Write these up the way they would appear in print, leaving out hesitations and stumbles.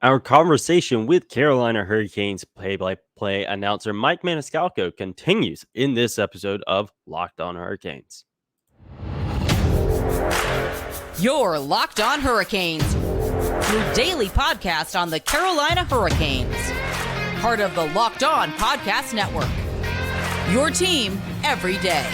Our conversation with Carolina Hurricanes play-by-play announcer Mike Maniscalco continues in this episode of Locked On Hurricanes. You're Locked On Hurricanes, your daily podcast on the Carolina Hurricanes, part of the Locked On Podcast Network. Your team every day.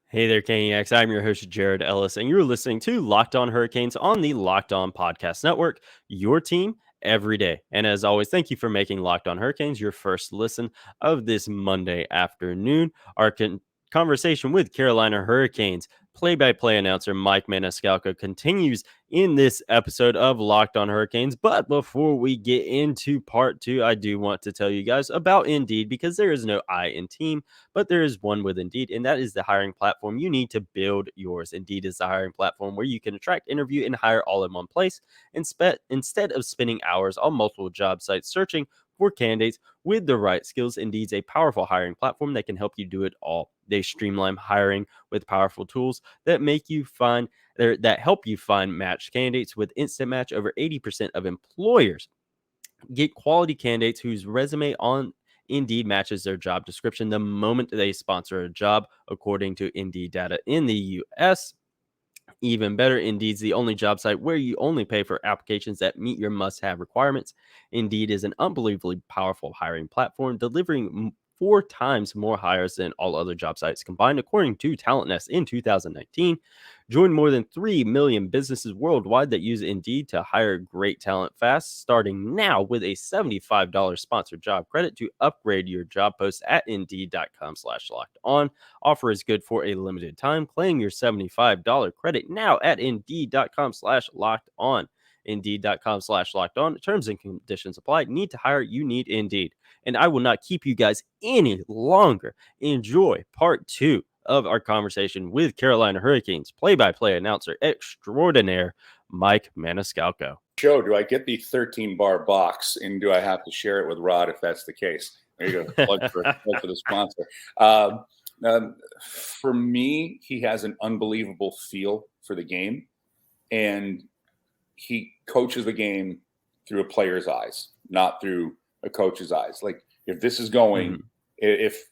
Hey there, Caniacs. I'm your host, Jared Ellis, and you're listening to Locked On Hurricanes on the Locked On Podcast Network, your team every day. And as always, thank you for making Locked On Hurricanes your first listen of this Monday afternoon. Our conversation with Carolina Hurricanes play-by-play announcer Mike Maniscalco continues in this episode of Locked On Hurricanes. But before we get into part two, I do want to tell you guys about Indeed, because there is no I in team, but there is one with Indeed, and that is the hiring platform you need to build yours. Indeed is the hiring platform where you can attract, interview, and hire all in one place, instead of spending hours on multiple job sites searching for candidates with the right skills. Indeed's a powerful hiring platform that can help you do it all. They streamline hiring with powerful tools that help you find matched candidates. With Instant Match, over 80% of employers get quality candidates whose resume on Indeed matches their job description the moment they sponsor a job, according to Indeed data in the US. Even better, Indeed's the only job site where you only pay for applications that meet your must-have requirements. Indeed is an unbelievably powerful hiring platform, delivering 4 times more hires than all other job sites combined, according to Talent Nest in 2019. Join more than 3 million businesses worldwide that use Indeed to hire great talent fast, starting now with a $75 sponsored job credit to upgrade your job post at Indeed.com/locked-on. Offer is good for a limited time. Claim your $75 credit now at Indeed.com/locked-on. Indeed.com/locked-on. Terms and conditions apply. Need to hire? You need Indeed. And I will not keep you guys any longer. Enjoy part two of our conversation with Carolina Hurricanes play-by-play announcer extraordinaire Mike Maniscalco. Do I get the 13-bar box, and do I have to share it with Rod if that's the case? There you go. Plug for the sponsor. For me, he has an unbelievable feel for the game, and he coaches the game through a player's eyes, not through a coach's eyes. Like, if this is going, if,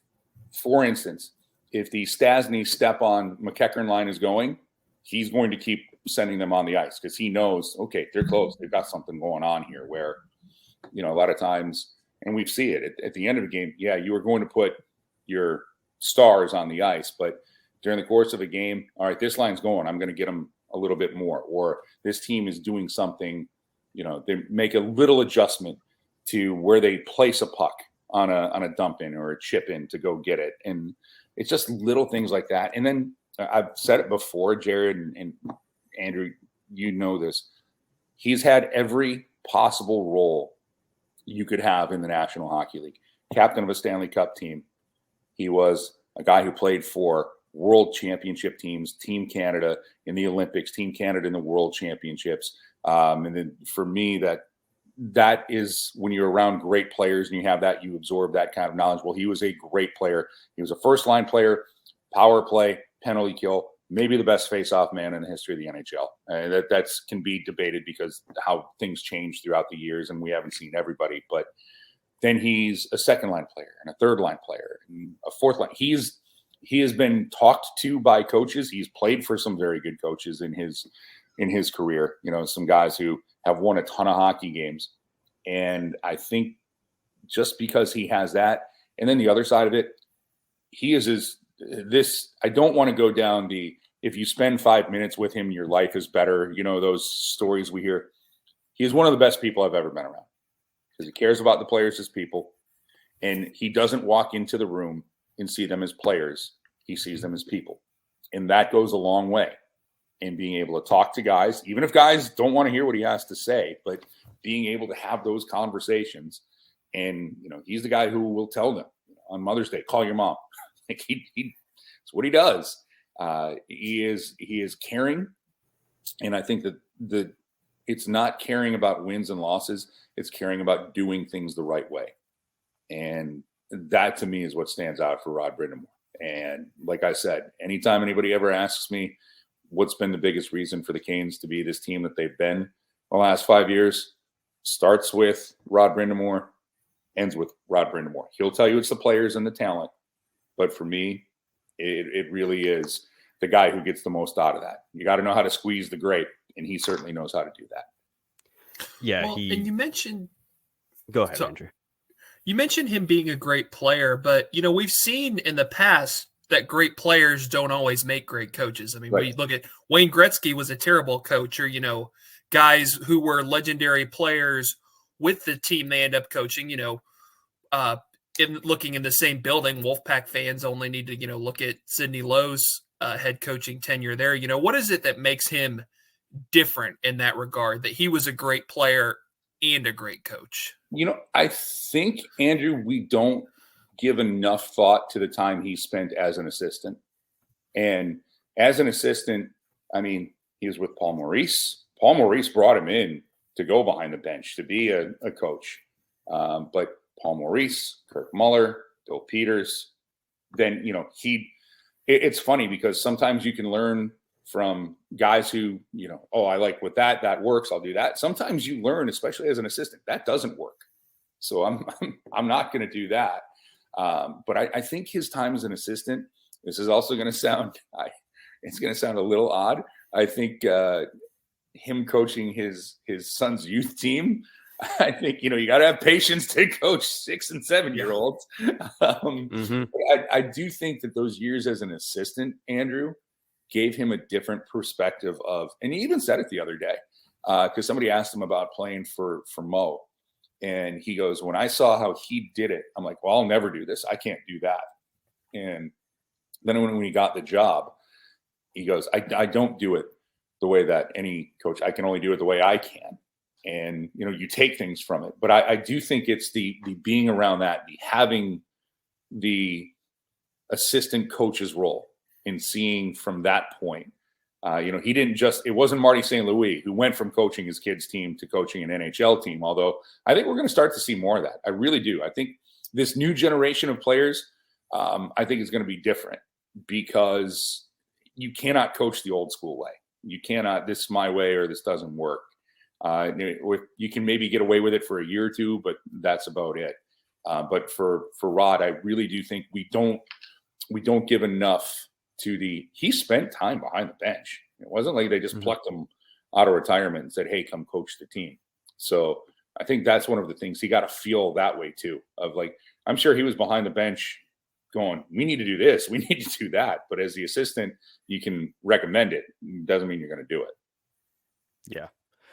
for instance, if the Stastny step on McEachern line is going, he's going to keep sending them on the ice because he knows, okay, they're close. They've got something going on here where, a lot of times, and we see it at the end of the game, yeah, you are going to put your stars on the ice, but during the course of a game, all right, this line's going, I'm going to get them a little bit more, or this team is doing something, they make a little adjustment to where they place a puck on a dump in or a chip in to go get it. And it's just little things like that. And then I've said it before, Jared and Andrew, you know this. He's had every possible role you could have in the National Hockey League. Captain of a Stanley Cup team. He was a guy who played for World Championship teams, Team Canada in the Olympics, Team Canada in the World Championships. And then for me, that is when you're around great players and you have that, you absorb that kind of knowledge. Well, he was a great player. He was a first-line player, power play, penalty kill, maybe the best face-off man in the history of the NHL. That can be debated because how things change throughout the years, and we haven't seen everybody. But then he's a second-line player and a third-line player and a fourth-line. He has been talked to by coaches. He's played for some very good coaches in his career. Some guys who have won a ton of hockey games. And I think just because he has that, and then the other side of it, he is I don't want to go down if you spend 5 minutes with him, your life is better. Those stories we hear. He is one of the best people I've ever been around because he cares about the players as people. And he doesn't walk into the room and see them as players. He sees them as people. And that goes a long way. And being able to talk to guys, even if guys don't want to hear what he has to say, but being able to have those conversations. And, he's the guy who will tell them on Mother's Day, call your mom. Like it's what he does. He is caring. And I think that it's not caring about wins and losses. It's caring about doing things the right way. And that to me is what stands out for Rod Brind'Amour. And like I said, anytime anybody ever asks me what's been the biggest reason for the Canes to be this team that they've been the last 5 years, starts with Rod Brind'Amour, ends with Rod Brind'Amour. He'll tell you it's the players and the talent. But for me, it really is the guy who gets the most out of that. You got to know how to squeeze the grape, and he certainly knows how to do that. Yeah, well, and you mentioned – Go ahead, Andrew. You mentioned him being a great player, but, we've seen in the past that great players don't always make great coaches. I mean, Right. we look at Wayne Gretzky was a terrible coach, or, guys who were legendary players with the team they end up coaching, looking in the same building. Wolfpack fans only need to, look at Sidney Lowe's head coaching tenure there. What is it that makes him different in that regard, that he was a great player and a great coach? I think, Andrew, we don't give enough thought to the time he spent as an assistant. And as an assistant, I mean, he was with Paul Maurice. Paul Maurice brought him in to go behind the bench, to be a coach. But Paul Maurice, Kirk Muller, Bill Peters, then, it's funny because sometimes you can learn from guys who, I like what that works, I'll do that. Sometimes you learn, especially as an assistant, that doesn't work. So I'm not going to do that. But I think his time as an assistant, this is also going to sound, it's going to sound a little odd. I think him coaching his son's youth team, I think, you got to have patience to coach 6 and 7 year olds. I do think that those years as an assistant, Andrew, gave him a different perspective of, and he even said it the other day, because somebody asked him about playing for Mo. And he goes, when I saw how he did it, I'm like, well, I'll never do this. I can't do that. And then when he got the job, he goes, I don't do it the way that any coach, I can only do it the way I can. And, you take things from it. But I do think it's the being around that, having the assistant coach's role in seeing from that point. He didn't just, it wasn't Marty St. Louis who went from coaching his kids' team to coaching an NHL team. Although I think we're going to start to see more of that. I really do. I think this new generation of players, I think is going to be different because you cannot coach the old school way. You cannot, this is my way or this doesn't work. You can maybe get away with it for a year or two, but that's about it. But for Rod, I really do think we don't give enough to he spent time behind the bench. It wasn't like they just plucked him out of retirement and said, hey, come coach the team. So I think that's one of the things he got to feel that way too, of like, I'm sure he was behind the bench going, we need to do this, we need to do that. But as the assistant, you can recommend it. It doesn't mean you're going to do it. Yeah.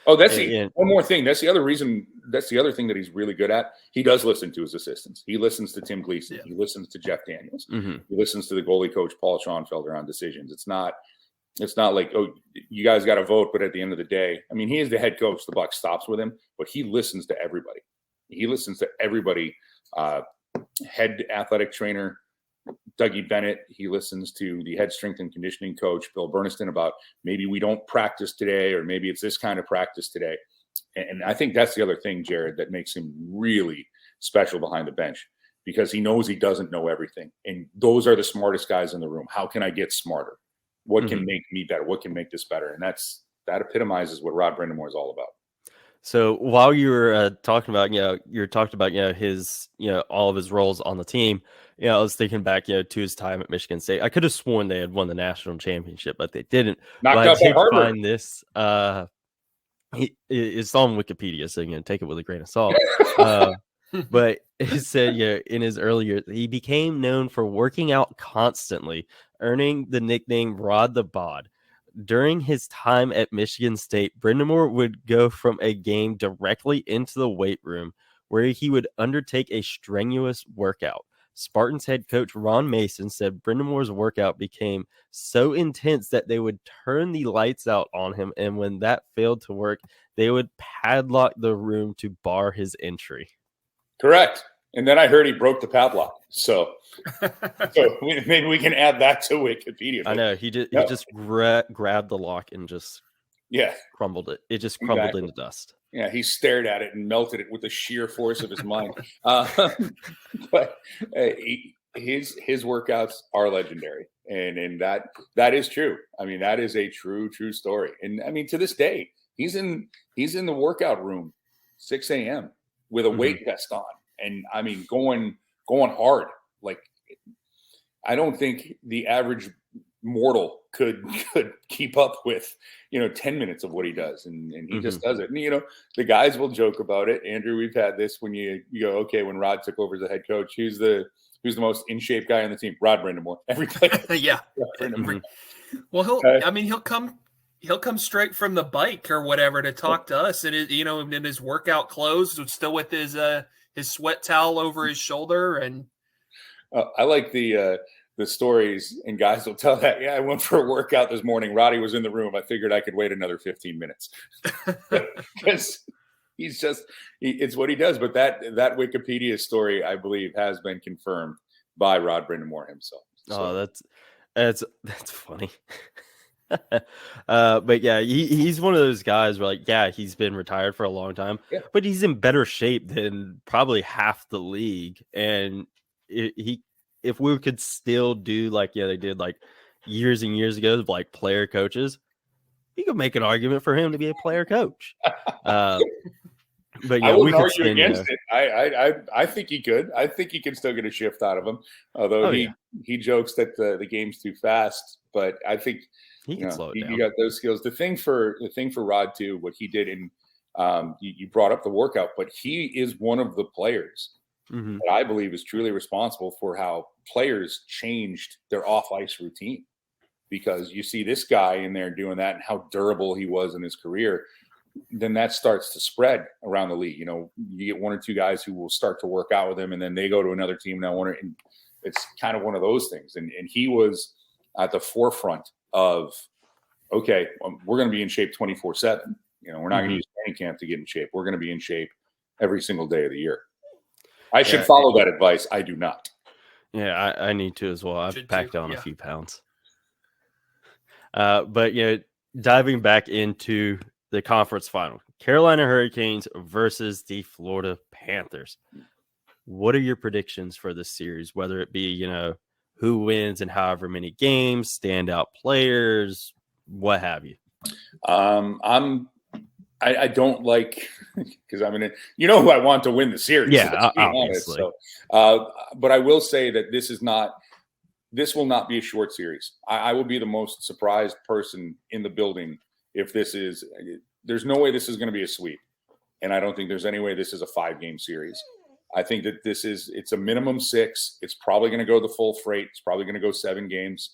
Oh, that's one more thing. That's the other reason. That's the other thing that he's really good at. He does listen to his assistants. He listens to Tim Gleason. Yeah. He listens to Jeff Daniels. He listens to the goalie coach, Paul Schoenfelder, on decisions. It's not like, oh, you guys got to vote. But at the end of the day, I mean, he is the head coach. The buck stops with him, but he listens to everybody. He listens to everybody. Head athletic trainer, Dougie Bennett. He listens to the head strength and conditioning coach, Bill Berniston, about maybe we don't practice today, or maybe it's this kind of practice today. And I think that's the other thing, Jared, that makes him really special behind the bench, because he knows he doesn't know everything. And those are the smartest guys in the room. How can I get smarter? What can make me better? What can make this better? And that epitomizes what Rod Brind'Amour is all about. So while you were talking about, his, all of his roles on the team, I was thinking back, to his time at Michigan State. I could have sworn they had won the national championship, but they didn't. Knocked out by Harvard. Find this. It's on Wikipedia, so take it with a grain of salt. But it said, in his early years, he became known for working out constantly, earning the nickname Rod the Bod. During his time at Michigan State, Brind'Amour would go from a game directly into the weight room, where he would undertake a strenuous workout. Spartans head coach Ron Mason said Brind'Amour's workout became so intense that they would turn the lights out on him, and when that failed to work, they would padlock the room to bar his entry. Correct. And then I heard he broke the padlock. So maybe we can add that to Wikipedia. I know he just grabbed the lock and just crumbled it. It just crumbled into dust. Yeah, he stared at it and melted it with the sheer force of his mind. But his workouts are legendary, and that is true. I mean, that is a true story. And I mean, to this day, he's in the workout room 6 a.m. with a weight vest on, and I mean, going hard. Like, I don't think the average mortal could keep up with 10 minutes of what he does, and he just does it. And the guys will joke about it. Andrew, we've had this when you go, okay, when Rod took over as the head coach, who's the most in shape guy on the team? Rod Brind'Amour. Every play. Yeah. Well, he'll come straight from the bike or whatever to talk to us, and in his workout clothes, still with his sweat towel over his shoulder. And I like the stories, and guys will tell that. Yeah, I went for a workout this morning. Roddy was in the room. I figured I could wait another 15 minutes because it's what he does. But that Wikipedia story, I believe, has been confirmed by Rod Brind'Amour himself. So. Oh, that's funny. But yeah, he's one of those guys where, like, yeah, he's been retired for a long time, but he's in better shape than probably half the league. And if we could still do like they did like years and years ago, like player coaches, you could make an argument for him to be a player coach. But yeah, I wouldn't we could argue against it. I think he could. I think he can still get a shift out of him. Although he jokes that the game's too fast, but I think he can slow it down. He got those skills. The thing for Rod too, what he did in you brought up the workout, but he is one of the players that I believe is truly responsible for how players changed their off-ice routine. Because you see this guy in there doing that and how durable he was in his career, then that starts to spread around the league. You get one or two guys who will start to work out with him, and then they go to another team. And it's kind of one of those things. And he was at the forefront of, okay, we're going to be in shape 24/7. We're not going to use training camp to get in shape. We're going to be in shape every single day of the year. I should follow that advice. I do not. Yeah, I need to as well. I've packed on a few pounds. But diving back into the conference final, Carolina Hurricanes versus the Florida Panthers. What are your predictions for this series? Whether it be, who wins and however many games, standout players, what have you? I don't like, because I'm who I want to win the series. Yeah, obviously. But I will say that this will not be a short series. I will be the most surprised person in the building if there's no way this is going to be a sweep. And I don't think there's any way this is a 5-game series. I think that it's a minimum 6. It's probably going to go the full freight. It's probably going to go 7 games.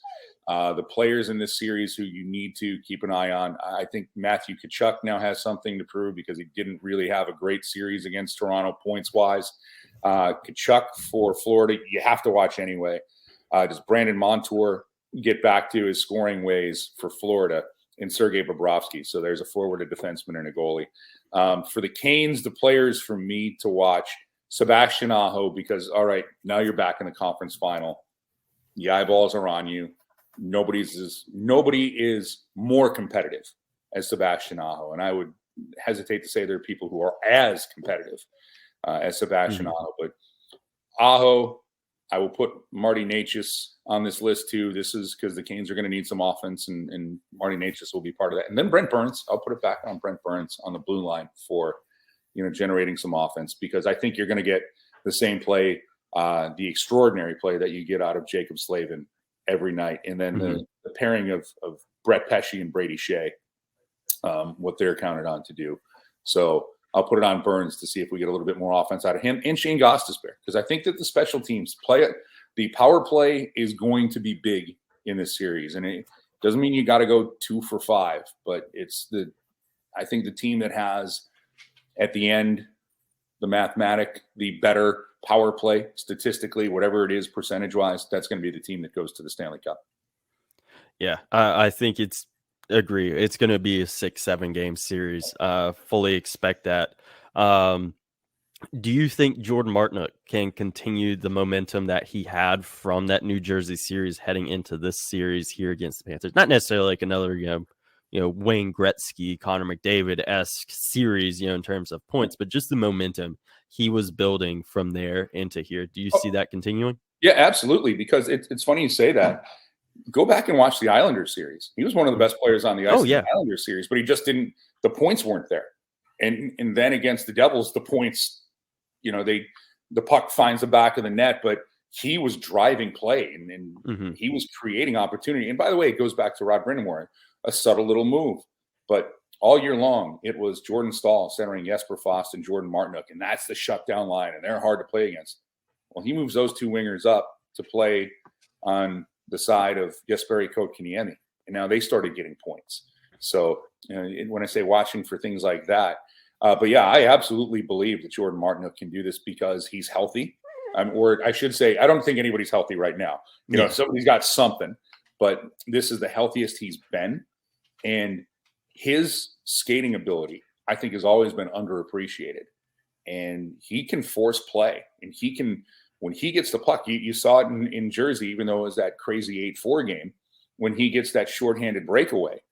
The players in this series who you need to keep an eye on, I think Matthew Tkachuk now has something to prove because he didn't really have a great series against Toronto points-wise. Tkachuk for Florida, you have to watch anyway. Does Brandon Montour get back to his scoring ways for Florida? And Sergei Bobrovsky. So there's a forward, a defenseman, and a goalie. For the Canes, the players for me to watch, Sebastian Aho, because, all right, now you're back in the conference final. The eyeballs are on you. Nobody is more competitive as Sebastian Aho. And I would hesitate to say there are people who are as competitive as Sebastian Aho. But Aho, I will put Marty Necas on this list too. This is because the Canes are going to need some offense, and Marty Necas will be part of that. And then Brent Burns, I'll put it back on Brent Burns on the blue line for, generating some offense, because I think you're going to get the same play, the extraordinary play that you get out of Jacob Slavin every night. And then the pairing of Brett Pesce and Brady Shea, what they're counted on to do. So I'll put it on Burns to see if we get a little bit more offense out of him, and Shane Gostisbehere, because I think that the special teams the power play is going to be big in this series. And it doesn't mean you got to go 2 for 5, but I think the team that has at the end, the better power play statistically, whatever it is, percentage wise, that's going to be the team that goes to the Stanley Cup. Yeah. I think agree. It's going to be a 6-7 game series. Fully expect that. Do you think Jordan Martinook can continue the momentum that he had from that New Jersey series heading into this series here against the Panthers? Not necessarily like another, Wayne Gretzky, Connor McDavid-esque series, in terms of points, but just the momentum he was building from there into here. Do you see that continuing? Yeah, absolutely. Because it's funny you say that. Go back and watch the Islanders series. He was one of the best players on the ice in the Islanders series, but he just didn't. The points weren't there. And then against the Devils, the points, the puck finds the back of the net, but he was driving play and he was creating opportunity. And by the way, it goes back to Rod Brind'Amour, a subtle little move, but all year long it was Jordan Staal centering Jesper Fast and Jordan Martinook, and that's the shutdown line, and they're hard to play against. Well, he moves those two wingers up to play on the side of Jesperi Kotkanemi, and now they started getting points. So when I say watching for things like that, but yeah, I absolutely believe that Jordan Martinook can do this because he's healthy. Or I should say, I don't think anybody's healthy right now. Somebody's got something, but this is the healthiest he's been. And his skating ability, I think, has always been underappreciated. And he can force play. And he can, when he gets the puck, you saw it in Jersey, even though it was that crazy 8-4 game, when he gets that shorthanded breakaway.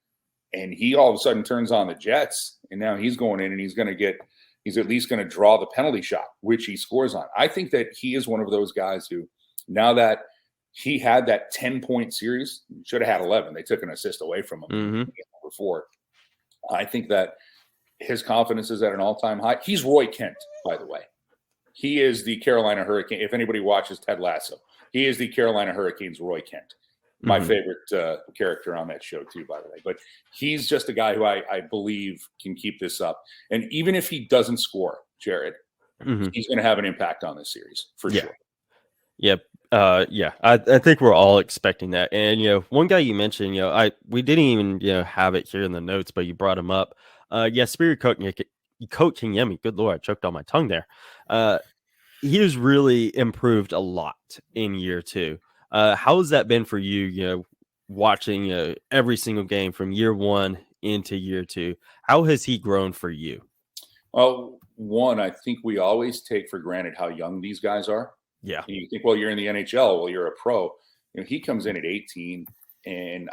And he all of a sudden turns on the Jets. And now he's going in and he's at least going to draw the penalty shot, which he scores on. I think that he is one of those guys who, now that he had that 10-point series, should have had 11. They took an assist away from him before. I think that his confidence is at an all-time high. He's Roy Kent, by the way. He is the Carolina Hurricane. If anybody watches Ted Lasso, he is the Carolina Hurricanes Roy Kent. My favorite character on that show, too, by the way. But he's just a guy who I believe can keep this up. And even if he doesn't score, Jared, he's going to have an impact on this series for sure. Yep. I think we're all expecting that. And, one guy you mentioned, we didn't even, have it here in the notes, but you brought him up. Jesperi Kotkanemi. Good Lord, I choked on my tongue there. He has really improved a lot in year 2. How has that been for you, watching every single game from year 1 into year 2? How has he grown for you? Well, one, I think we always take for granted how young these guys are. Yeah. And you think, well, you're in the NHL. Well, you're a pro. He comes in at 18. And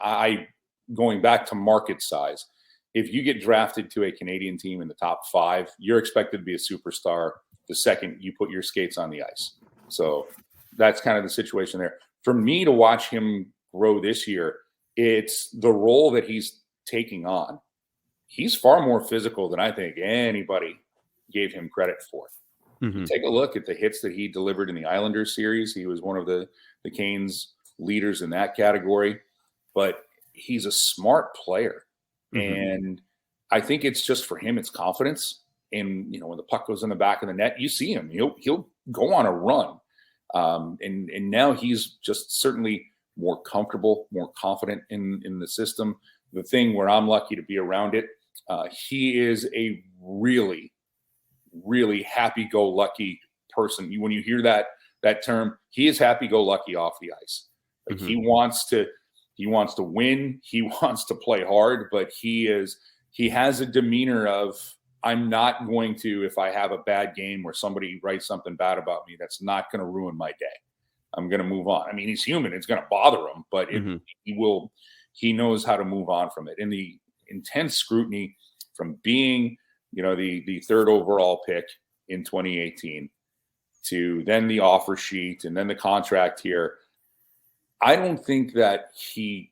going back to market size, if you get drafted to a Canadian team in the top 5, you're expected to be a superstar the second you put your skates on the ice. So that's kind of the situation there. For me to watch him grow this year, it's the role that he's taking on. He's far more physical than I think anybody gave him credit for. Take a look at the hits that he delivered in the Islanders series. He was one of the Canes leaders in that category, but he's a smart player. And I think it's just for him, it's confidence. And, when the puck goes in the back of the net, you see him, he'll go on a run. And now he's just certainly more comfortable, more confident in the system. The thing where I'm lucky to be around it, he is a really, really happy-go-lucky person. When you hear that term, he is happy-go-lucky off the ice. Like he wants to win, he wants to play hard, but he has a demeanor of, I'm not going to, if I have a bad game where somebody writes something bad about me, that's not going to ruin my day. I'm going to move on. I mean, he's human. It's going to bother him, but he knows how to move on from it. And the intense scrutiny from being, the 3rd overall pick in 2018 to then the offer sheet and then the contract here. I don't think that he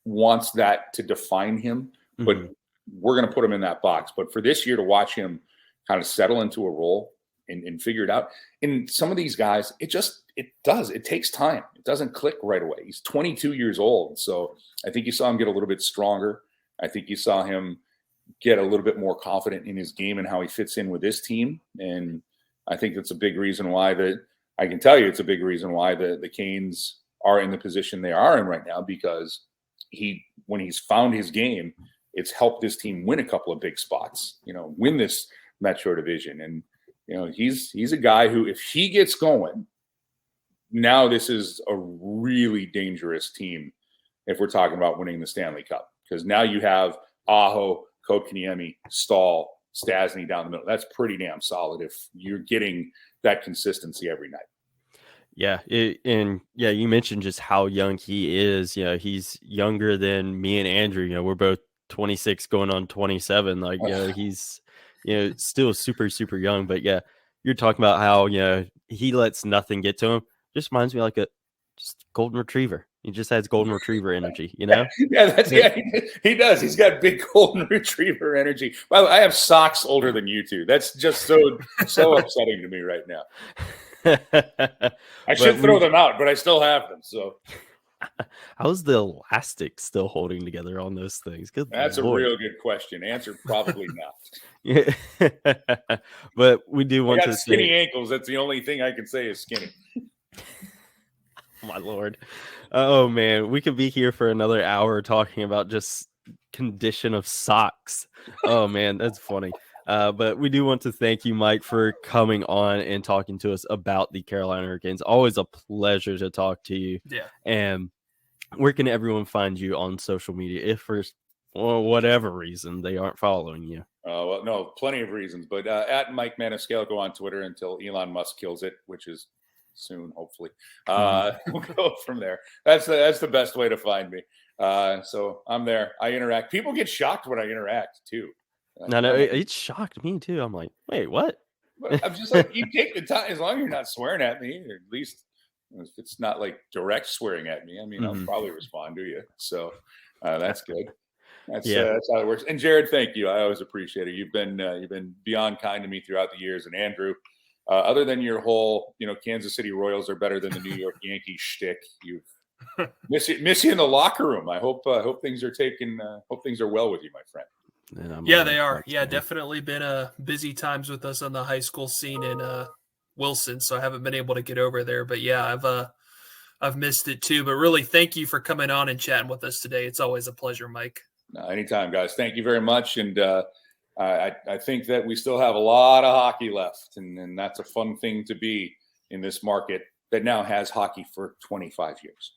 wants that to define him, but we're going to put him in that box. But for this year to watch him kind of settle into a role and figure it out. And some of these guys, it takes time. It doesn't click right away. He's 22 years old. So I think you saw him get a little bit stronger. I think you saw him get a little bit more confident in his game and how he fits in with this team. And I think that's a big reason why I can tell you it's a big reason why the Canes are in the position they are in right now, because when he's found his game, it's helped this team win a couple of big spots, win this Metro division. And, he's a guy who, if he gets going, now this is a really dangerous team if we're talking about winning the Stanley Cup, because now you have Aho, Kotkanemi, Staal, Stastny down the middle. That's pretty damn solid if you're getting that consistency every night. Yeah, you mentioned just how young he is. He's younger than me and Andrew. We're both 26 going on 27. Like, he's still super, super young. But yeah, you're talking about how he lets nothing get to him. Just reminds me like a just golden retriever. He just has golden retriever energy, Yeah, he does. He's got big golden retriever energy. By the way, I have socks older than you two. That's just so upsetting to me right now. I should throw them out, but I still have them. So how's the elastic still holding together on those things? That's a real good question. Answer probably not. Yeah. But we do want to skinny ankles. That's the only thing I can say is skinny. My Lord. Oh man, we could be here for another hour talking about just condition of socks. Oh man, that's funny. But we do want to thank you, Mike, for coming on and talking to us about the Carolina Hurricanes. Always a pleasure to talk to you. Yeah. And where can everyone find you on social media if for whatever reason they aren't following you? Well, no, plenty of reasons. But at Mike Maniscalco on Twitter until Elon Musk kills it, which is soon, hopefully. We'll go from there. That's the best way to find me. So I'm there. I interact. People get shocked when I interact too. No, it shocked me too. I'm like, wait, what? But I'm just like, you take the time, as long as you're not swearing at me, or at least if it's not like direct swearing at me. I mean, I'll probably respond to you. So that's good. That's how it works. And Jared, thank you. I always appreciate it. You've been beyond kind to me throughout the years. And Andrew, other than your whole, Kansas City Royals are better than the New York Yankees shtick, you've miss you in the locker room. I hope things are hope things are well with you, my friend. Yeah, they are. Yeah, definitely been busy times with us on the high school scene in Wilson, so I haven't been able to get over there. But yeah, I've missed it too. But really, thank you for coming on and chatting with us today. It's always a pleasure, Mike. No, anytime, guys. Thank you very much. And I think that we still have a lot of hockey left, and that's a fun thing to be in this market that now has hockey for 25 years.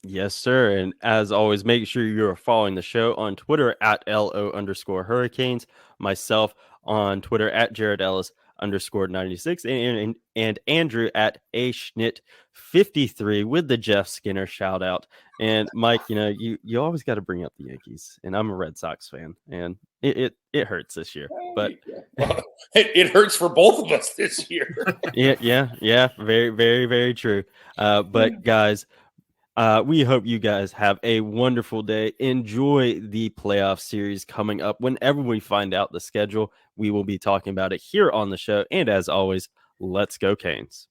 Yes, sir. And as always, make sure you're following the show on Twitter at LO_Hurricanes, myself on Twitter at JaredEllis_96, and Andrew at ASchnit53 with the Jeff Skinner shout out. And Mike, you always got to bring up the Yankees, and I'm a Red Sox fan, and it hurts this year, but well, it hurts for both of us this year. yeah, very, very, very true. But guys, we hope you guys have a wonderful day. Enjoy the playoff series coming up. Whenever we find out the schedule, we will be talking about it here on the show. And as always, let's go Canes.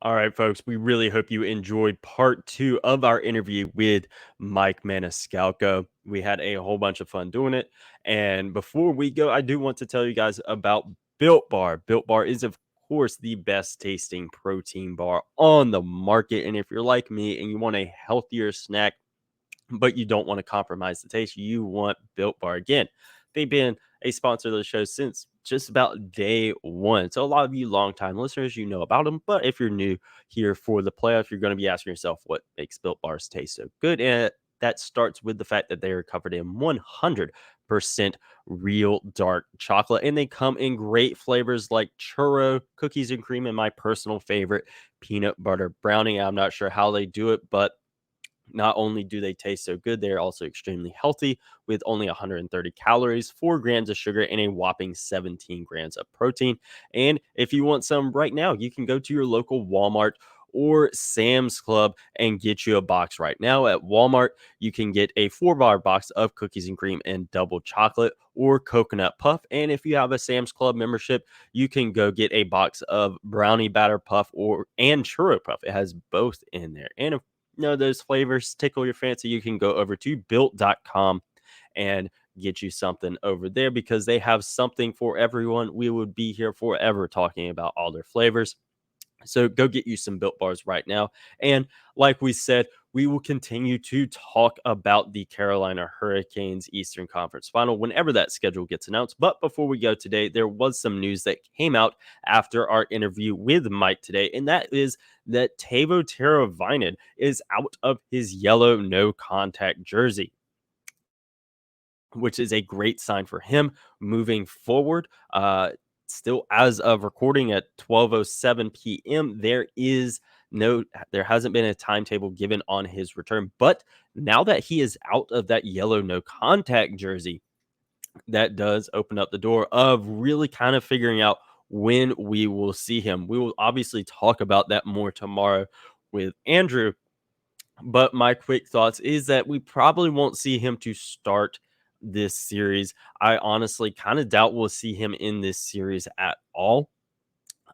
All right, folks, we really hope you enjoyed part 2 of our interview with Mike Maniscalco. We had a whole bunch of fun doing it. And before we go, I do want to tell you guys about Built Bar. Built Bar is, of course, the best tasting protein bar on the market. And if you're like me and you want a healthier snack, but you don't want to compromise the taste, you want Built Bar. Again, they've been a sponsor of the show since just about day one. So a lot of you longtime listeners, you know about them. But if you're new here for the playoffs, you're going to be asking yourself what makes Built Bars taste so good. And that starts with the fact that they are covered in 100% real dark chocolate. And they come in great flavors like churro, cookies and cream, and my personal favorite, peanut butter brownie. I'm not sure how they do it, but not only do they taste so good, they're also extremely healthy with only 130 calories, 4 grams of sugar, and a whopping 17 grams of protein. And if you want some right now, you can go to your local Walmart or Sam's Club and get you a box right now. At Walmart, you can get a 4-bar box of cookies and cream and double chocolate or coconut puff. And if you have a Sam's Club membership, you can go get a box of brownie batter puff and churro puff. It has both in there. And if those flavors tickle your fancy, you can go over to built.com and get you something over there because they have something for everyone. We would be here forever talking about all their flavors. So go get you some Built Bars right now. And like we said, we will continue to talk about the Carolina Hurricanes Eastern Conference Final whenever that schedule gets announced. But before we go today, there was some news that came out after our interview with Mike today, and that is that Teuvo Teravainen is out of his yellow no-contact jersey, which is a great sign for him moving forward. still, as of recording at 12:07 p.m., there hasn't been a timetable given on his return. But now that he is out of that yellow no contact jersey, that does open up the door of really kind of figuring out when we will see him. We will obviously talk about that more tomorrow with Andrew. But my quick thoughts is that we probably won't see him to start this series. I honestly kind of doubt we'll see him in this series at all.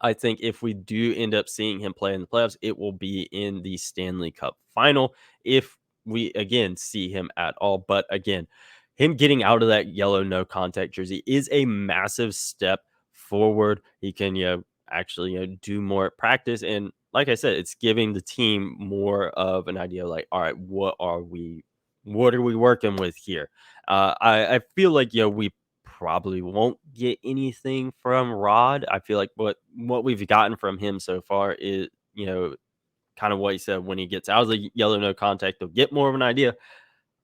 I think if we do end up seeing him play in the playoffs, it will be in the Stanley Cup final if we again see him at all. But again, him getting out of that yellow no contact jersey is a massive step forward. He can, actually, do more at practice. And like I said, it's giving the team more of an idea like, all right, what are we working with here? I feel like, we probably won't get anything from Rod. I feel like what we've gotten from him so far is, kind of what he said when he gets out of the yellow no contact, they'll get more of an idea.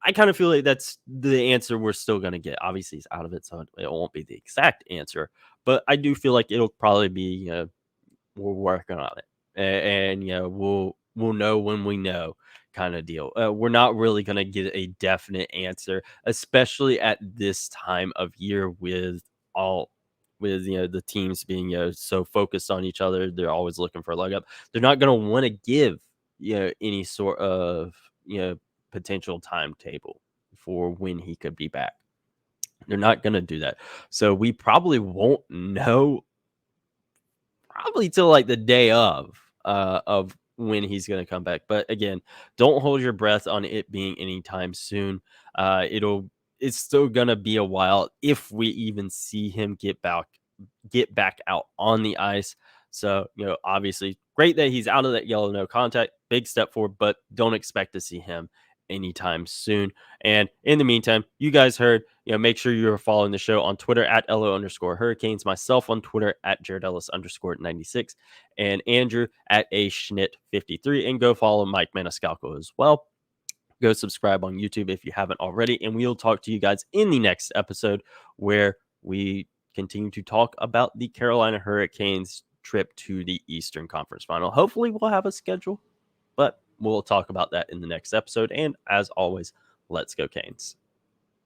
I kind of feel like that's the answer we're still going to get. Obviously, he's out of it, so it won't be the exact answer. But I do feel like it'll probably be, we're working on it, and we'll know when we know, kind of deal. We're not really going to get a definite answer, especially at this time of year with the teams being so focused on each other. They're always looking for a leg up. They're not going to want to give any sort of potential timetable for when he could be back. They're not going to do that. So we probably won't know till like the day of when he's going to come back. But again, don't hold your breath on it being anytime soon. It's still going to be a while if we even see him get back out on the ice. So, obviously great that he's out of that yellow no contact, big step forward, but don't expect to see him anytime soon. And in the meantime, you guys heard, make sure you're following the show on Twitter at LO_Hurricanes, myself on Twitter at JaredEllis_96, and Andrew at ASchnitt53, and go follow Mike Maniscalco as well. Go subscribe on YouTube if you haven't already, and we'll talk to you guys in the next episode where we continue to talk about the Carolina Hurricanes trip to the Eastern Conference Final. Hopefully we'll have a schedule, but we'll talk about that in the next episode. And as always, let's go Canes.